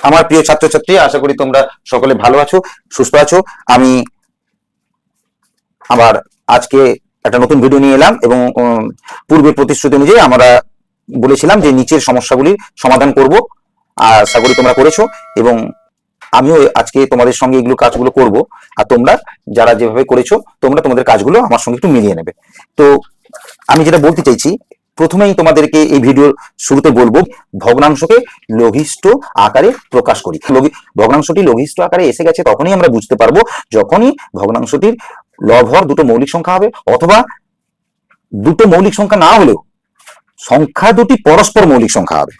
আমার প্রিয় ছাত্রছাত্রী, আশা করি তোমরা সকলে ভালো আছো, সুস্থ আছো। আমি আবার আজকে একটা নতুন ভিডিও নিয়ে এলাম এবং পূর্বের প্রতিশ্রুতি অনুযায়ী আমরা বলেছিলাম যে নিচের সমস্যাগুলির সমাধান করব। আর আশা করি তোমরা করেছো এবং আমিও আজকে তোমাদের সঙ্গে এগুলো কাজগুলো করব। আর তোমরা যারা যেভাবে করেছো তোমরা তোমাদের কাজগুলো আমার সঙ্গে একটু মিলিয়ে নেবে। তো আমি যেটা বলতে চাইছি, প্রথমেই তোমাদেরকে এই ভিডিওর শুরুতে বলবো ভগ্নাংশকে লঘিষ্ঠ আকারে প্রকাশ করি। ভগ্নাংশটি লঘিষ্ঠ আকারে এসে গেছে তখনই আমরা বুঝতে পারবো যখনই ভগ্নাংশটির লব হর দুটো মৌলিক সংখ্যা হবে, অথবা দুটো মৌলিক সংখ্যা না হলেও সংখ্যা দুটি পরস্পর মৌলিক সংখ্যা হবে।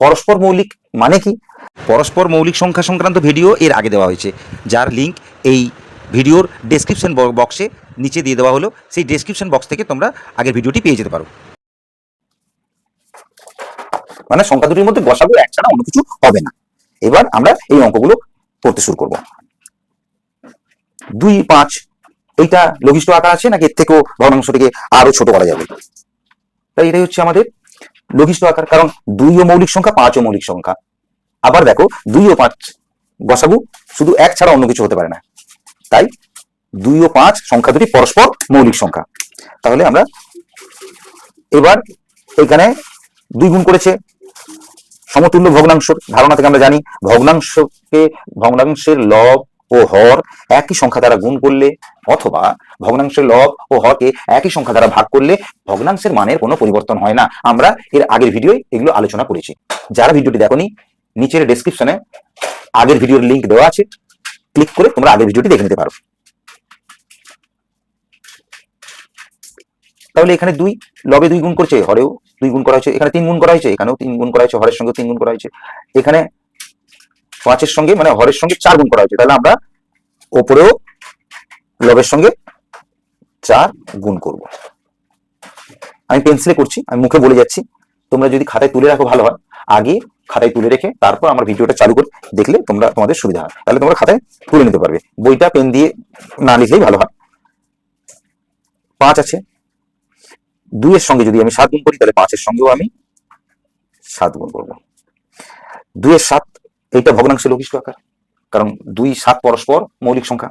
পরস্পর মৌলিক মানে কি? পরস্পর মৌলিক সংখ্যা সংক্রান্ত ভিডিও এর আগে দেওয়া হয়েছে, যার লিঙ্ক এই ভিডিওর ডেসক্রিপশন বক্সে নিচে দিয়ে দেওয়া হলো। সেই ডেসক্রিপশন বক্স থেকে তোমরা আগের ভিডিওটি পেয়ে যেতে পারো। মানে সংখ্যা দুটির মধ্যে গসাগু এক ছাড়া অন্য কিছু হবে না। এবার আমরা এই অঙ্কগুলো করতে শুরু করব। 2, 5 এইটা লঘিষ্ঠ আকার আছে নাকি এর থেকেও ভগ্নাংশটিকে আরো ছোট করা যাবে? তাই এটাই হচ্ছে আমাদের লঘিষ্ঠ আকার, কারণ 2 ও মৌলিক সংখ্যা, 5 ও মৌলিক সংখ্যা। আবার দেখো 2 ও 5 গসাগু শুধু এক ছাড়া অন্য কিছু হতে পারে না। তাই 2 ও 5 সংখ্যা দুটি পরস্পর মৌলিক সংখ্যা। তাহলে আমরা এবার এখানে 2 গুণ করেছে সমতুল্য ভগ্নাংশের ধারণা থেকে আমরা জানি ভগ্নাংশের লব ও হর একই সংখ্যা দ্বারা গুণ করলে, অথবা ভগ্নাংশের লব ও হরকে একই সংখ্যা দ্বারা ভাগ করলে ভগ্নাংশের মানের কোনো পরিবর্তন হয় না। আমরা এর আগের ভিডিওয় এগুলো আলোচনা করেছি। যারা ভিডিওটি দেখোনি, নিচের ডেসক্রিপশনে আগের ভিডিওর লিঙ্ক দেওয়া আছে, ক্লিক করে তোমরা আগের ভিডিওটি দেখে নিতে পারো। তাহলে এখানে 2 লবে 2 গুণ করছে, হরেও 2 গুণ করা হয়েছে, এখানে 3 গুণ করা হয়েছে, এখানেও 3 গুণ করা হয়েছে, হরের সঙ্গে 3 গুণ করা হয়েছে, এখানে 5 এর সঙ্গে মানে হরের সঙ্গে 4 গুণ করা হয়েছে। তাহলে আমরা ওপরেও লবের সঙ্গে 4 গুণ করব। আমি পেন্সিলে করছি, আমি মুখে বলে যাচ্ছি, তোমরা যদি খাতায় তুলে রাখো ভালো হয়। আগে খাতায় তুলে রেখে তারপর আমার ভিডিওটা চালু করে দেখলে তোমাদের সুবিধা হয়, তাহলে তোমরা খাতায় তুলে নিতে পারবে। বইটা পেন দিয়ে না লিখলেই ভালো হয়। 5 আছে, 2 এর সঙ্গে যদি আমি 7 গুণ করি, তাহলে 5 এর সঙ্গেও আমি 7 গুণ করব। 2 এর 7 এইটা ভগ্নাংশের লঘিষ্ঠ আকার, কারণ 2, 7 পরস্পর মৌলিক সংখ্যা।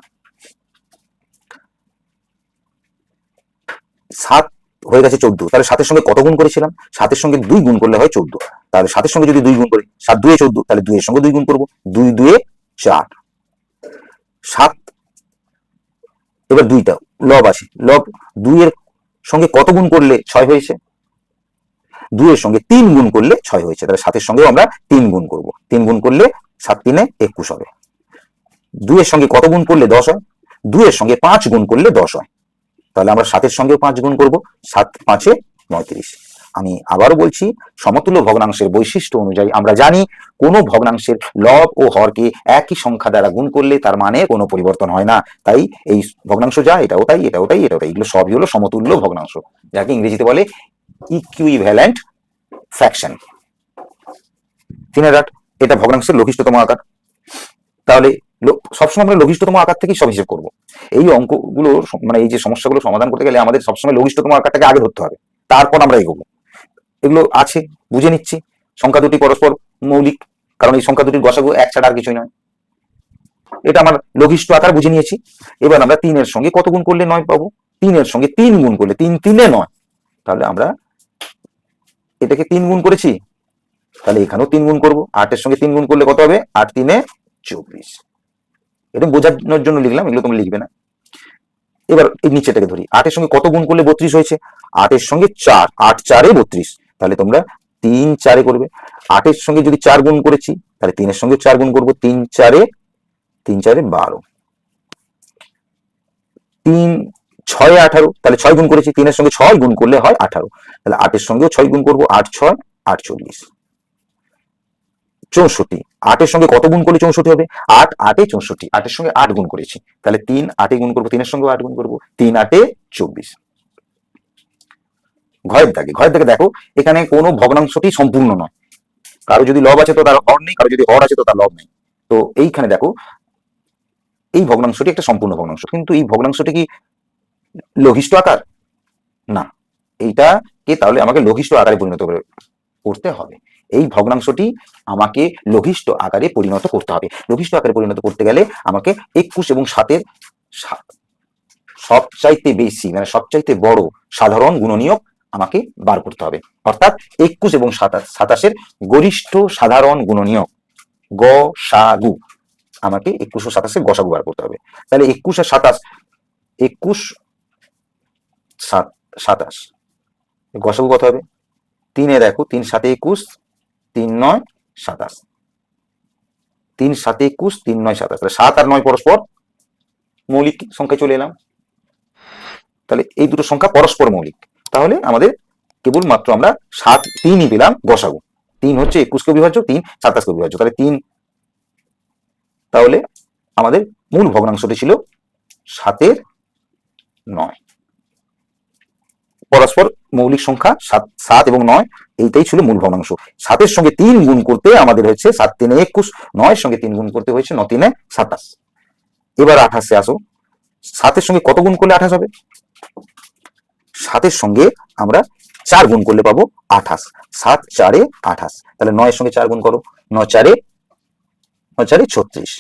7 হয়ে গেছে 14, তাহলে 7 এর সঙ্গে কত গুণ করেছিলাম? 7 এর সঙ্গে 2 গুণ করলে হয় 14। তাহলে 7 এর সঙ্গে যদি 2 গুণ করি, 7 2 এ 14, তাহলে 2 এর সঙ্গে 2 গুণ করব, 2 2 এ 4। 7 এবার 2টা লব আছে, লব 2 এর সঙ্গে কত গুণ করলে 6 হয়েছে? 2 এর সঙ্গে 3 গুণ করলে 6 হয়েছে। তাহলে 7 এর সঙ্গেও আমরা 3 গুণ করব, 3 গুণ করলে 7 3 এ 21 হবে। 2 এর সঙ্গে কত গুণ করলে 10 হয়? 2 এর সঙ্গে 5 গুণ করলে 10 হয়। তাহলে আমরা 7 এর সঙ্গেও 5 গুণ করব, 7 5 এ 39। আমি আবারও বলছি, সমতুল্য ভগ্নাংশের বৈশিষ্ট্য অনুযায়ী আমরা জানি কোনো ভগ্নাংশের লব ও হরকে একই সংখ্যা দ্বারা গুণ করলে তার মানে কোনো পরিবর্তন হয় না। তাই এই ভগ্নাংশ যা, এটাও তাই, এটাও তাই, এটাও তাই, এগুলো সবই হলো সমতুল্য ভগ্নাংশ, যাকে ইংরেজিতে বলে ইকুইভ্যালেন্ট ফ্র্যাকশন। 3 এটা ভগ্নাংশের লঘিষ্ঠতম আকার। তাহলে সবসময় আমরা লঘিষ্ঠতম আকার থেকেই সব হিসেব করবো। এই অঙ্কগুলো মানে এই যে সমস্যাগুলো সমাধান করতে গেলে আমাদের সবসময় লঘিষ্ঠতম আকারটাকে আগে ধরতে হবে, তারপর আমরা এগোবো। এগুলো আছে, বুঝে নিচ্ছি। সংখ্যা দুটি পরস্পর মৌলিক, কারণ এই সংখ্যা দুটির গসাগু এক ছাড়া আর কিছুই নয়। এটা আমার লঘিষ্ঠ আকার বুঝে নিয়েছি। এবার আমরা 3 এর সঙ্গে কত গুণ করলে 9 পাবো? 3 এর সঙ্গে 3 গুণ করলে 3 3 এ 9। তাহলে আমরা এটাকে 3 গুণ করেছি, তাহলে এখানেও 3 গুণ করবো। 8 এর সঙ্গে 3 গুণ করলে কত হবে? 8 3 এ 24। এটা বোঝানোর জন্য লিখলাম, এগুলো তুমি লিখবে না। এবার এই নিচেটাকে ধরি, 8 এর সঙ্গে কত গুণ করলে 32 হয়েছে? 8 এর সঙ্গে 4, 8 4 এ 32। তাহলে তোমরা 3 4 এ করবে। 8 এর সঙ্গে যদি 4 গুণ করেছি, তাহলে 3 এর সঙ্গে 4 গুণ করবো, 3 4 এ 12। 3 6 এ 18, তাহলে 6 গুণ করেছি, 3 এর সঙ্গে 6 গুণ করলে হয় 18। তাহলে 8 এর সঙ্গেও 6 গুণ করবো, 8 6 48। 64, 8 এর সঙ্গে কত গুণ করলে 64 হবে? 8 8 এ 64, 8 এর সঙ্গে 8 গুণ করেছি, তাহলে 3 8 এ গুণ করবো, 3 এর সঙ্গে 8 গুণ করবো, 3 8 এ 24। ঘয়ের দাগে দেখো, এখানে কোনো ভগ্নাংশটি সম্পূর্ণ নয়। কারো যদি লব আছে তো তার হর নেই, কারো যদি হর আছে তো তার লব নেই। তো এইখানে দেখো, এই ভগ্নাংশটি একটা সম্পূর্ণ ভগ্নাংশ, কিন্তু এই ভগ্নাংশটি কি লঘিষ্ঠ আকার? না, এইটাকে তাহলে আমাকে লঘিষ্ঠ আকারে পরিণত করতে হবে। এই ভগ্নাংশটি আমাকে লঘিষ্ঠ আকারে পরিণত করতে হবে। লঘিষ্ঠ আকারে পরিণত করতে গেলে আমাকে 21 এবং 7-এর সবচাইতে বেশি মানে সবচাইতে বড় সাধারণ গুণনীয়ক আমাকে বার করতে হবে, অর্থাৎ 21 এবং 27-এর গরিষ্ঠ সাধারণ গুণনীয়ক গসাগু আমাকে 21 ও 27-এর গসাগু বার করতে হবে। তাহলে 21 আর 27, 21 27 গসাগু কত হবে? 3-এ দেখো 3 7 21, 3 9 27, 3 7 21, 3 9 27, তাহলে 7 আর 9 পরস্পর মৌলিক সংখ্যায় চলে এলাম। তাহলে এই দুটো সংখ্যা পরস্পর মৌলিক, তাহলে আমাদের কেবলমাত্র আমরা 7 3ই পেলাম গসাগু। 3 হচ্ছে 21 কে বিভাজ্য, 3 27 কে বিভাজ্য, তাহলে 3, তাহলে আমাদের মূল ভগ্নাংশটি ছিল 7-এর 9। পরস্পর মৌলিক সংখ্যা 7 এবং 9, এইটাই ছিল মূল ভগ্নাংশ। 7-এর সঙ্গে 3 গুণ করতে আমাদের হয়েছে 7 3 21, 9-এর সঙ্গে 3 গুণ করতে হয়েছে 9 3 27। এবার 28-এ আসো, 7-এর সঙ্গে কত গুণ করলে 28 হবে? 7-এর সঙ্গে আমরা 4 গুণ করলে পাবো 28, 7 4-এ 28, তাহলে 9-এর সঙ্গে 4 গুণ করো, 9 4-এ 36।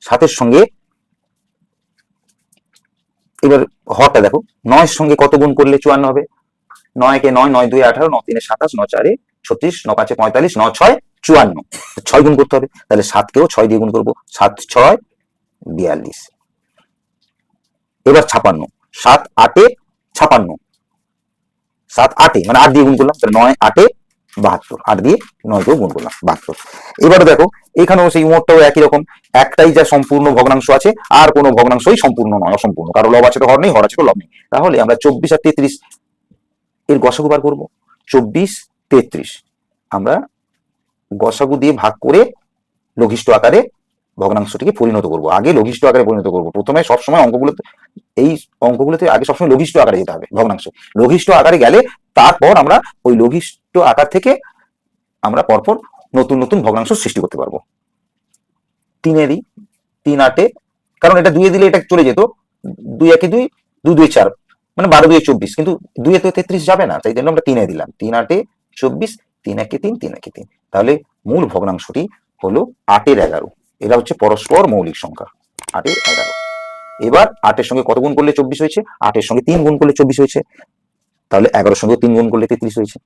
7-এর সঙ্গে এবার হরটা দেখো, 9-এর সঙ্গে কত গুণ করলে 54 হবে? 9 কে 9, 9 2 18, 9 3 27, 9 4 36, 9 5 45, 9 6 54, 6 গুণ করতে হবে, তাহলে 7-কেও 6 দিয়ে গুণ করবো, 7 6 42। এবার 56, 7 8-এ 56, 7 8-এ মানে 8 দিয়ে গুণ করলাম, তাহলে 9 8-এ 72, 8 দিয়ে 9 কেও গুণ করলাম 72। এবারে দেখো এখানেও সেই মোটটাও একই রকম, একটাই যা সম্পূর্ণ ভগ্নাংশ আছে, আর কোনো ভগ্নাংশই সম্পূর্ণ নয়, অসম্পূর্ণ, কারো লব আছে তো হর নেই, হর আছে তো লব নেই। তাহলে আমরা 24 আর 33 এর গসাগু বার করবো। 24 33 আমরা গসাগু দিয়ে ভাগ করে লঘিষ্ঠ আকারে ভগ্নাংশটিকে পরিণত করব। আগে লঘিষ্ঠ আকারে পরিণত করব, প্রথমে সবসময় অঙ্কগুলোতে এই অঙ্কগুলোতে আগে সবসময় লঘিষ্ঠ আকারে যেতে হবে ভগ্নাংশ। লঘিষ্ঠ আকারে গেলে তারপর আমরা ওই লঘিষ্ঠ আকার থেকে আমরা পরপর নতুন নতুন ভগ্নাংশ সৃষ্টি করতে পারবো। 3-এ দিই, 3 8-এ, কারণ এটা 2-এ দিলে এটা চলে যেত, 2 1 2, 2 2 4, মানে 12 2 24, কিন্তু 2-এ তো 33 যাবে না, তাই জন্য আমরা 3-এ দিলাম, 3 8-এ 24, 3 1 3, 3 1 3। তাহলে মূল ভগ্নাংশটি হলো 8-এর 11। এরা হচ্ছে পরস্পর মৌলিক সংখ্যা, 8-এর 11। এবার 8-এর সঙ্গে কত গুণ করলে 24 হয়েছে? 8-এর সঙ্গে 3 গুণ করলে 24 হয়েছে, তাহলে 11-এর সঙ্গে 3 গুণ করলে 33 হয়েছে।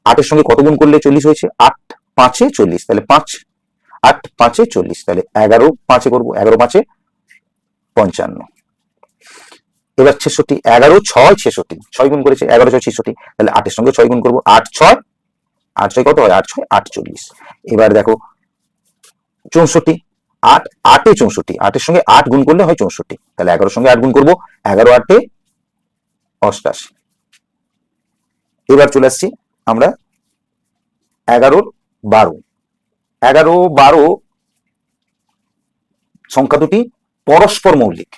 8-এর সঙ্গে কত গুণ করলে 40 হয়েছে? 8 5-এ 40, তাহলে 5 8 5-এ 40, তাহলে 11 5-এ করবো, 11 5-এ 55। এবার 66, 11 6 66, 6 গুণ করেছে, 11 6 66, তাহলে 8-এর সঙ্গে 6 গুণ করবো, 8 6 কত হয়? 8 6 48। এবার দেখো 64, 8 8-এ 64, 8-এর সঙ্গে 8 গুণ করলে হয় 64, তাহলে 11-এর সঙ্গে 8 গুণ করবো, 11 8-এ 88। এবার চলে আসছি আমরা 11 12, 11 12 সংখ্যা দুটি পরস্পর মৌলিক।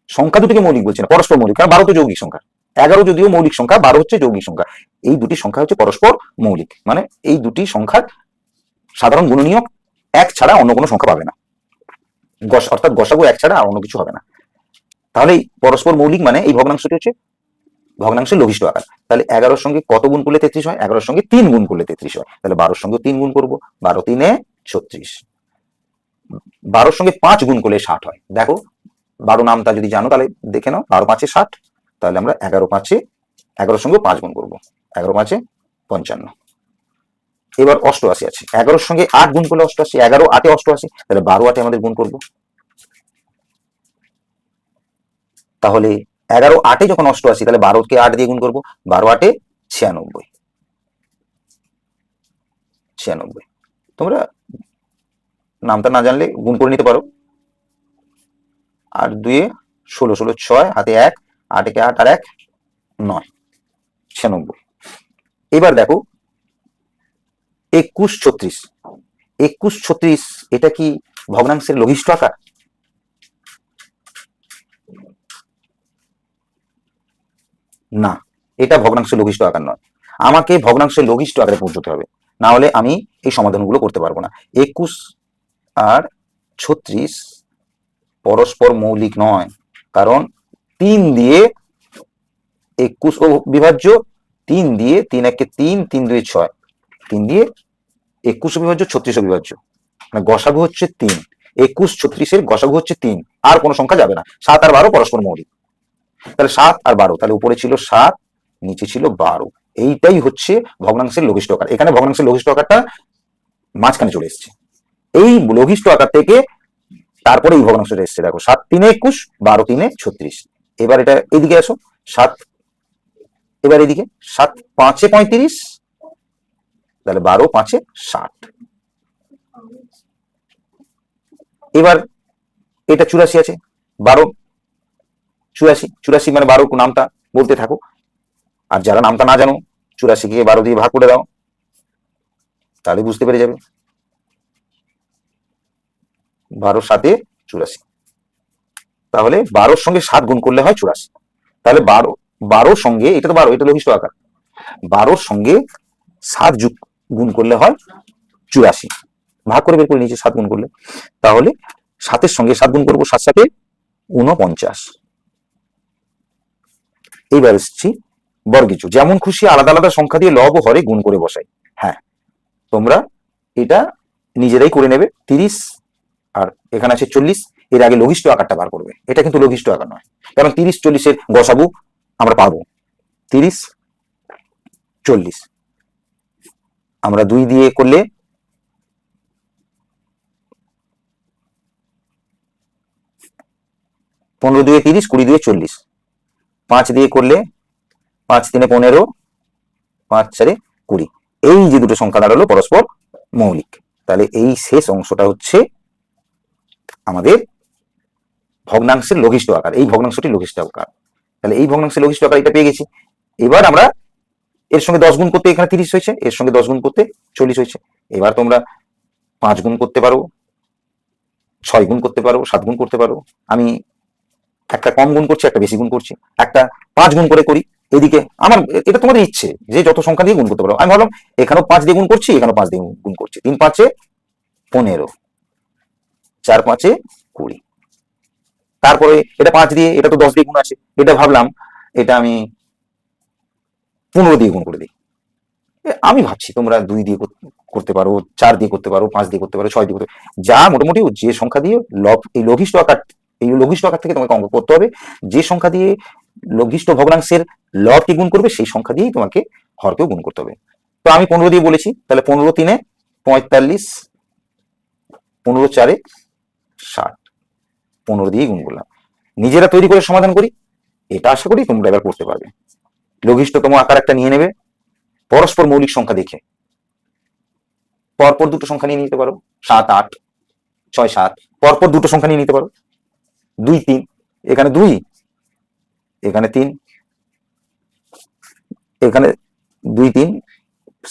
সংখ্যা দুটিকে মৌলিক বলছি না, পরস্পর মৌলিক, কারণ 12 তো যৌগিক সংখ্যা, 11 যদিও মৌলিক সংখ্যা, 12 হচ্ছে যৌগিক সংখ্যা। এই দুটি সংখ্যা হচ্ছে পরস্পর মৌলিক, মানে এই দুটি সংখ্যার সাধারণ গুণনীয়ক 1 ছাড়া অন্য কোনো সংখ্যা পাবে না, অর্থাৎ গসাগু 1 ছাড়া আর অন্য কিছু হবে না। তাহলে পরস্পর মৌলিক মানে এই ভগ্নাংশটি হচ্ছে ভগ্নাংশের লঘিষ্ঠ আকার। তাহলে 11-এর সঙ্গে কত গুণ করলে 33 হয়? 11-এর সঙ্গে 3 গুণ করলে 33 হয়, তাহলে 12-এর সঙ্গে 3 গুণ করবো, 12 3-এ 36। 12-এর সঙ্গে 5 গুণ করলে 60 হয়। দেখো 12 নামটা যদি জানো তাহলে দেখে নাও, 12 5-এ 60, তাহলে আমরা 11 5-এ 11-এর সঙ্গে 5 গুণ করবো, 11 5-এ 55। এবার 88 আছে, 11-এর সঙ্গে 8 গুণ করলে 88, 11 8-এ 88, তাহলে 12 8-এ আমাদের গুণ করবো। তাহলে 11 8-এ যখন 88, তাহলে 12-কে 8 দিয়ে গুণ করবো, 12 8-এ 96। তোমরা নামটা না জানলে গুণ করে নিতে পারো। 8 2-এ 16, 16 6, হাতে 1, 8 একে 8 আর 1 9, 96। এবার দেখো 21 36, 21 36 এটা কি ভগ্নাংশের লঘিষ্ঠ আকার? না, এটা ভগ্নাংশের লঘিষ্ঠ আকার নয়। আমাকে ভগ্নাংশের লঘিষ্ঠ আকারে পৌঁছতে হবে, না হলে আমি এই সমাধানগুলো করতে পারবো না। 21 আর 36 পরস্পর মৌলিক নয়, কারণ 3 দিয়ে 21 ও বিভাজ্য, 3 দিয়ে 3 1 3, 3 2 6, 3 দিয়ে 21 বিভাজ্য 36 বিভাজ্য, মানে গসাগু হচ্ছে 3, 21 36-এর গসাগু হচ্ছে 3, আর কোনো সংখ্যা যাবে না। 7 আর 12 পরস্পর মৌলিক, তাহলে 7 আর 12, তাহলে উপরে ছিল 7, নিচে ছিল 12। এইটাই হচ্ছে ভগ্নাংশের লঘিষ্ঠ আকার। এখানে ভগ্নাংশের লঘিষ্ঠ আকারটা মাঝখানে চলে এসেছে, এই লঘিষ্ঠ আকার থেকে তারপরে এই ভগ্নাংশটা এসছে। দেখো 7 3 21, 12 3 36। এবার এটা এদিকে আসো, 7 এবার এদিকে 7 5 35, তাহলে 12 5 60। এবার এটা 84 আছে, 12 84, 84 মানে 12 নামটা বলতে থাকো, আর যারা নামটা না জানো 84 কে 12 দিয়ে ভাগ করে দাও, তাহলে বুঝতে পেরে যাবে। 12 7 84, তাহলে 12-র সঙ্গে 7 গুণ করলে হয় 84। তাহলে 12-র সঙ্গে, এটা তো 12, এটা লঘিষ্ঠ আকার, 12-র সঙ্গে 7 গুণ করলে হয় 84। ভাগ করে বের করে নিচে 7 গুণ করলে, তাহলে 7-এর সঙ্গে 7 গুণ করবো, 7 7 49। এইবার এসছি বর্গীচু। যেমন খুশি আলাদা আলাদা সংখ্যা দিয়ে লব ও হরে গুণ করে বসাই। হ্যাঁ, তোমরা এটা নিজেরাই করে নেবে। 30 আর এখানে আছে 40, এর আগে লঘিষ্ঠ আকারটা বার করবে। এটা কিন্তু লঘিষ্ঠ আকার নয়, কারণ 30 40-এর গসাগু আমরা পাবো। 30 40 আমরা 2 দিয়ে করলে 15 দিয়ে 30, 20 দিয়ে 40, 5 দিয়ে করলে 5 3 15, 5 4 20। এই যে দুটো সংখ্যা দাঁড়ালো পরস্পর মৌলিক, তাহলে এই শেষ অংশটা হচ্ছে আমাদের ভগ্নাংশের লঘিষ্ঠ আকার। এই ভগ্নাংশটি লঘিষ্ঠ আকার, তাহলে এই ভগ্নাংশের লঘিষ্ঠ আকার এটা পেয়ে গেছি। এবার আমরা এর সঙ্গে 10 গুণ করতে এখানে 30 হয়েছে, এর সঙ্গে 10 গুণ করতে 40 হয়েছে। এবার তোমরা 5 গুণ করতে পারো, 6 গুণ করতে পারো, 7 গুণ করতে পারো। আমি একটা কম গুণ করছি, একটা বেশি গুণ করছি, একটা 5 গুণ করে করি। এদিকে আমার, এটা তোমাদের ইচ্ছে যে যত সংখ্যা দিয়ে গুণ করতে পারো। আমি ভাবলাম এখানেও 5 দিয়ে গুণ করছি, এখানেও 5 দিয়ে গুণ করছি। 3 5 15, 4 5 20। তারপরে এটা 5 দিয়ে, এটা তো 10 দিয়ে গুণ আছে, এটা ভাবলাম এটা আমি 15 দিয়ে গুণ করে দিই। আমি ভাবছি তোমরা 2 দিয়ে করতে পারো, 4 দিয়ে করতে পারো, 5 দিয়ে করতে পারো, 6 দিয়ে করতে পারো, যা মোটামুটি যে সংখ্যা দিয়ে এই লঘিষ্ঠ আকার থেকে তোমাকে অঙ্ক করতে হবে। যে সংখ্যা দিয়ে লঘিষ্ঠ ভগ্নাংশের লবকে গুণ করবে সেই সংখ্যা দিয়েই তোমাকে হরকেও গুণ করতে হবে। তো আমি 15 দিয়ে বলেছি, তাহলে 15 3 45, 15 4 60, 15 দিয়ে গুণ করলাম। নিজেরা তৈরি করে সমাধান করি, এটা আশা করি তোমরা এবার করতে পারবে। লঘিষ্ঠতম আকার একটা নিয়ে নেবে, পরস্পর মৌলিক সংখ্যা দেখে পরপর দুটো সংখ্যা নিয়ে নিতে পারো, 7 8 6 7, পরপর দুটো সংখ্যা নিয়ে নিতে পারো, 2 3, এখানে 2, এখানে 3, এখানে 2 3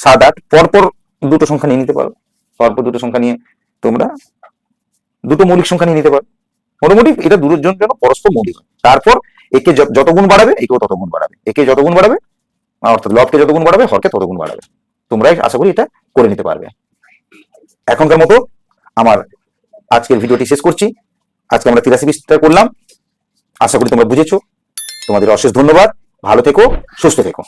7 8, পরপর দুটো সংখ্যা নিয়ে নিতে পারো। পরপর দুটো সংখ্যা নিয়ে তোমরা দুটো মৌলিক সংখ্যা নিয়ে নিতে পারো। মোটামুটি এটা দুটোর জন্য পরস্পর মৌলিক হয়। তারপর একে যত গুণ বাড়াবে একেও তত গুণ বাড়াবে, একে যত গুণ বাড়াবে অর্থাৎ লবকে যত গুণ বাড়াবে হরকে তত গুণ বাড়াবে। তোমরাই আশা করি এটা করে নিতে পারবে। এখনকার মতো আমার আজকের ভিডিওটি শেষ করছি। আজকে আমরা 83 পৃষ্ঠা করলাম, আশা করি তোমরা বুঝেছো। তোমাদের অশেষ ধন্যবাদ, ভালো থেকো, সুস্থ থেকো।